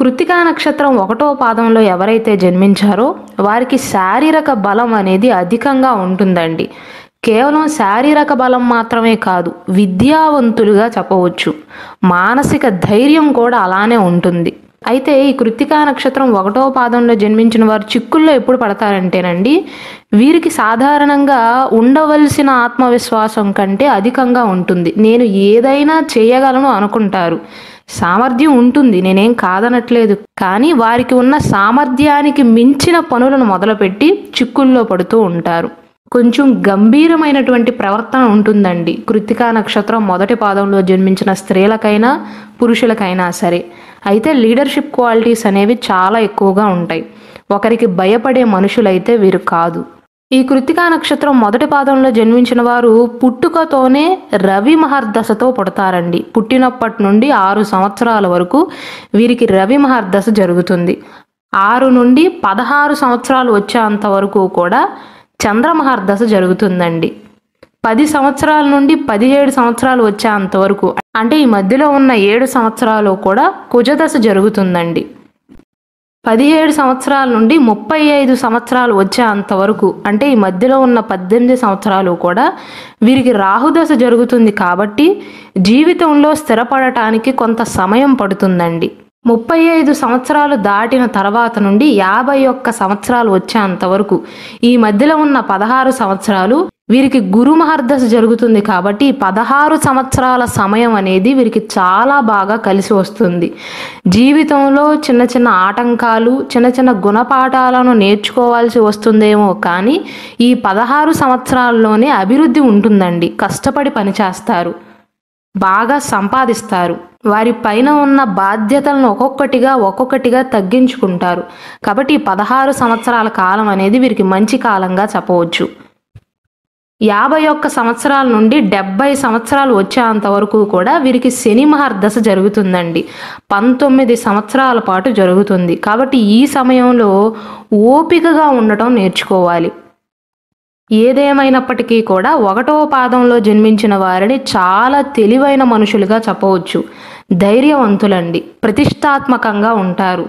కృత్తికా నక్షత్రం 1వ పాదంలో ఎవరైతే జన్మించారో వారికి శారీరక బలం అనేది అధికంగా ఉంటుందండి. కేవలం శారీరక బలం మాత్రమే కాదు, విద్యావంతులుగా చెప్పవచ్చు. మానసిక ధైర్యం కూడా అలానే ఉంటుంది. అయితే ఈ కృత్తికా నక్షత్రం 1వ పాదంలో జన్మించిన వారు చిక్కుల్లో ఎప్పుడు పడతారంటేనండి, వీరికి సాధారణంగా ఉండవలసిన ఆత్మవిశ్వాసం కంటే అధికంగా ఉంటుంది. నేను ఏదైనా చేయగలను అనుకుంటారు. సామర్థ్యం ఉంటుంది, నేనేం కాదనట్లేదు. కానీ వారికి ఉన్న సామర్థ్యానికి మించిన పనులను మొదలుపెట్టి చిక్కుల్లో పడుతూ ఉంటారు. కొంచెం గంభీరమైనటువంటి ప్రవర్తన ఉంటుందండి కృత్తికా నక్షత్రం 1వ పాదంలో జన్మించిన స్త్రీలకైనా పురుషులకైనా సరే. అయితే లీడర్షిప్ క్వాలిటీస్ అనేవి చాలా ఎక్కువగా ఉంటాయి. ఒకరికి భయపడే మనుషులైతే వీరు కాదు. ఈ కృత్తికా నక్షత్రం 1వ పాదంలో జన్మించిన వారు పుట్టుకతోనే రవి మహర్దశతో పుడతారండి. పుట్టినప్పటి నుండి 6 సంవత్సరాల వరకు వీరికి రవి మహర్దశ జరుగుతుంది. 6 నుండి 16 సంవత్సరాలు వచ్చేంత వరకు కూడా చంద్రమహర్దశ జరుగుతుందండి. 10 సంవత్సరాల నుండి 17 సంవత్సరాలు వచ్చేంత వరకు, అంటే ఈ మధ్యలో ఉన్న 7 సంవత్సరాలు కూడా కుజదశ జరుగుతుందండి. 17 సంవత్సరాల నుండి 35 సంవత్సరాలు వచ్చేంత వరకు, అంటే ఈ మధ్యలో ఉన్న 18 సంవత్సరాలు కూడా వీరికి రాహుదశ జరుగుతుంది. కాబట్టి జీవితంలో స్థిరపడటానికి కొంత సమయం పడుతుందండి. 35 సంవత్సరాలు దాటిన తర్వాత నుండి 51 సంవత్సరాలు వచ్చేంత వరకు, ఈ మధ్యలో ఉన్న 16 సంవత్సరాలు వీరికి గురు మహర్దశ జరుగుతుంది. కాబట్టి 16 సంవత్సరాల సమయం అనేది వీరికి చాలా బాగా కలిసి వస్తుంది. జీవితంలో చిన్న చిన్న ఆటంకాలు, చిన్న చిన్న గుణపాఠాలను నేర్చుకోవాల్సి వస్తుందేమో, కానీ ఈ 16 సంవత్సరాల్లోనే అభివృద్ధి ఉంటుందండి. కష్టపడి పనిచేస్తారు, బాగా సంపాదిస్తారు, వారి పైన ఉన్న బాధ్యతలను ఒక్కొక్కటిగా తగ్గించుకుంటారు. కాబట్టి ఈ 16 సంవత్సరాల కాలం అనేది వీరికి మంచి కాలంగా చెప్పవచ్చు. 51 సంవత్సరాల నుండి 70 సంవత్సరాలు వచ్చేంత వరకు కూడా వీరికి శని మహర్దశ జరుగుతుందండి. 19 సంవత్సరాల పాటు జరుగుతుంది. కాబట్టి ఈ సమయంలో ఓపికగా ఉండటం నేర్చుకోవాలి. ఏదేమైనప్పటికీ కూడా 1వ పాదంలో జన్మించిన వారిని చాలా తెలివైన మనుషులుగా చెప్పవచ్చు. ధైర్యవంతులండి, ప్రతిష్టాత్మకంగా ఉంటారు.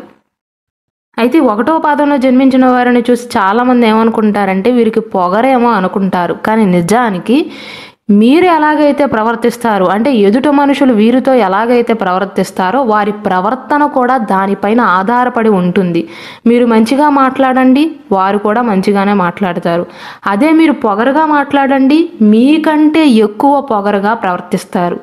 అయితే 1వ పాదంలో జన్మించిన వారిని చూసి చాలామంది ఏమనుకుంటారంటే వీరికి పొగరేమో అనుకుంటారు. కానీ నిజానికి మీరు ఎలాగైతే ప్రవర్తిస్తారు, అంటే ఎదుటి మనుషులు వీరితో ఎలాగైతే ప్రవర్తిస్తారో వారి ప్రవర్తన కూడా దానిపైన ఆధారపడి ఉంటుంది. మీరు మంచిగా మాట్లాడండి, వారు కూడా మంచిగానే మాట్లాడతారు. అదే మీరు పొగరుగా మాట్లాడండి, మీకంటే ఎక్కువ పొగరుగా ప్రవర్తిస్తారు.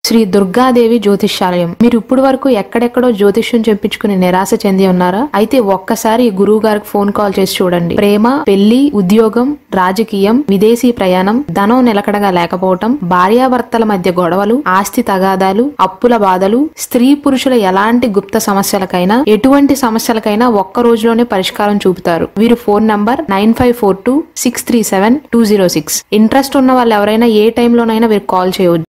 శ్రీ దుర్గాదేవి జ్యోతిష్యాలయం. మీరు ఇప్పుడు వరకు ఎక్కడెక్కడో జ్యోతిష్యం చెప్పించుకుని నిరాశ చెంది ఉన్నారా? అయితే ఒక్కసారి గురువు గారికి ఫోన్ కాల్ చేసి చూడండి. ప్రేమ, పెళ్లి, ఉద్యోగం, రాజకీయం, విదేశీ ప్రయాణం, ధనం నిలకడగా లేకపోవటం, భార్యాభర్తల మధ్య గొడవలు, ఆస్తి తగాదాలు, అప్పుల బాధలు, స్త్రీ పురుషుల ఎలాంటి గుప్త సమస్యలకైనా, ఎటువంటి సమస్యలకైనా ఒక్క రోజులోనే పరిష్కారం చూపుతారు. వీరు ఫోన్ నంబర్ 9542637206. ఇంట్రెస్ట్ ఉన్న వాళ్ళు ఎవరైనా ఏ టైంలోనైనా వీరికి కాల్ చేయవచ్చు.